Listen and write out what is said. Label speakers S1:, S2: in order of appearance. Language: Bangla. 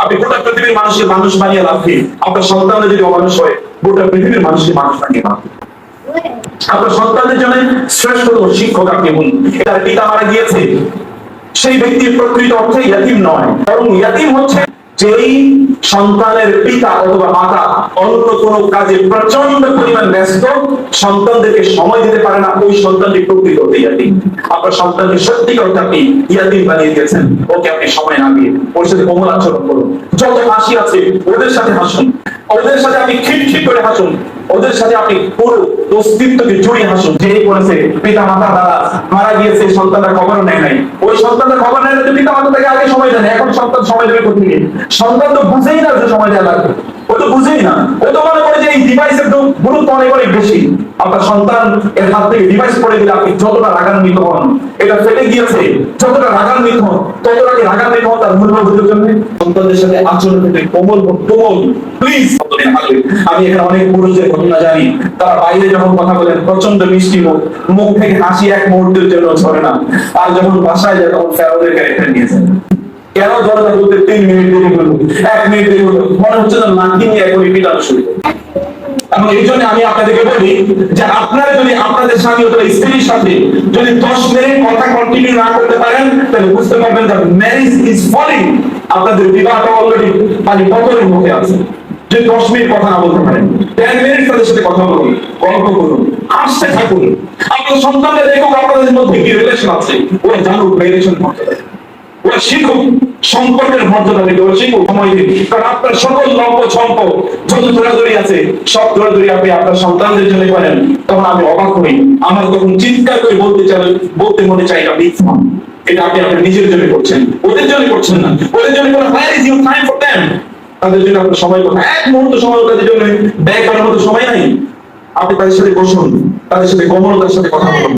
S1: আপনি গোটা পৃথিবীর মানুষকে মানুষ বানিয়ে লাভ কি? আপনার সন্তানরা যদি অমানুষ হয়, গোটা পৃথিবীর মানুষকে মানুষ বানিয়ে লাভ কি? আপনার সন্তানদের জন্য শ্রেষ্ঠতম শিক্ষক আপনি বলুন। তার পিতা মারা গিয়েছে, সেই ব্যক্তি প্রকৃত অর্থে ইয়াতীম নয়, বরং ইয়াতীম হচ্ছে যেই সন্তানের পিতা অথবা মাতা অন্য কোনো কাজে প্রচন্ড পরিমাণ ব্যস্ত, সন্তানদেরকে সময় দিতে পারে না, ওই সন্তানটি প্রকৃত অর্থে ইয়াতীম। আপনার সন্তানকে সত্যিকার অর্থে আপনি ইয়াতীম বানিয়ে দিয়েছেন, ওকে আপনি সময় না দিয়ে ওর সাথে কোমল আচরণ করুন। যত হাসি আছে ওদের সাথে হাসুন, ওদের সাথে আপনি খিটখিট করে হাসুন, ওদের সাথে আপনি পুরো অস্তিত্বকে জড়িয়ে হাসুন। যেই করেছে পিতা মাতা দ্বারা মারা গিয়েছে, সন্তানরা খবর নেয় নাই, ওই সন্তানরা খবর নেয় না, পিতা মাতা তাকে আগে সময় দেয় না, এখন সন্তান সময় দেবে কোথেকে? সন্তান তো বুঝেই না যে সময় দেওয়া লাগবে, ও তো বুঝেই না, ও তো মনে করে যে এই ডিভাইসের গুরুত্ব অনেক অনেক বেশি। আপনার সন্তান এর হাত থেকে ডিভাইস পড়ে দিলে আপনি যতটা রাগান্বিত হন, এটা ফেলে গিয়েছে, যতটা রাগান্বিত হন, ততটাকে রাগান্বিত হন তার মূল্যবোধের জন্য। সন্তানদের সাথে আচরণ করতে কোমল কোমল প্লিজ। আমি এখানে অনেক পুরুষদের ঘটনা জানি, তারা বাইরে যখন কথা বলেন প্রচন্ড মিষ্টি মুখ, মুখ থেকে হাসি এক মুহূর্তের জন্য ঝরে না, আর যখন বাসায় যায় তখন ফেরোদের ক্যারেক্টার নিয়েছেন। কেন দরজা বলতে 3 মিনিট দেরি হলো, 1 মিনিট দেরি হলো, মনে হচ্ছে না লাঠি নিয়ে এখনই পিটানো শুরু। এবং এই জন্য আমি আপনাদেরকে বলি যে আপনারা যদি আপনাদের স্বামী অথবা স্ত্রীর সাথে যদি 10 মিনিট কথা কন্টিনিউ না করতে পারেন, তাহলে বুঝতে পারবেন যে ম্যারেজ ইজ ফলিং, আপনাদের বিবাহটা অলরেডি মানে পতনের মুখে আছে। যদি 10 মিনিট কথা না বলতে পারেন, 10 মিনিট তাদের সাথে কথা বলুন, গল্প করুন, হাসতে থাকুন। আপনার সন্তানরা দেখুক আপনাদের মধ্যে কি রিলেশন আছে, ওরা জানুক রিলেশন মর্যাদা, ওরা শিখুক সম্পর্কের মর্যাদা থেকে, ওরা শিখুক সময় দিন। কারণ আপনার সকল লম্ব ছম্প যত দৌড়াদৌড়ি আছে, সব দৌড়াদৌড়ি আপনি আপনার সন্তানদের জন্য করেন, তখন আমি অবাক হই। আমার তখন চিৎকার করে বলতে মনে চাই এটা মিথ্যা। এটা আপনি আপনার নিজের জন্য করছেন, ওদের জন্য করছেন না। ওদের জন্য কোনো where is your time for them? তাদের জন্য আপনার সময় কথা, এক মুহূর্ত সময় তাদের জন্য ব্যয় করার মতো সময় নাই। আপনি তাদের সাথে বসুন, তাদের সাথে কোমলতার সাথে কথা বলুন।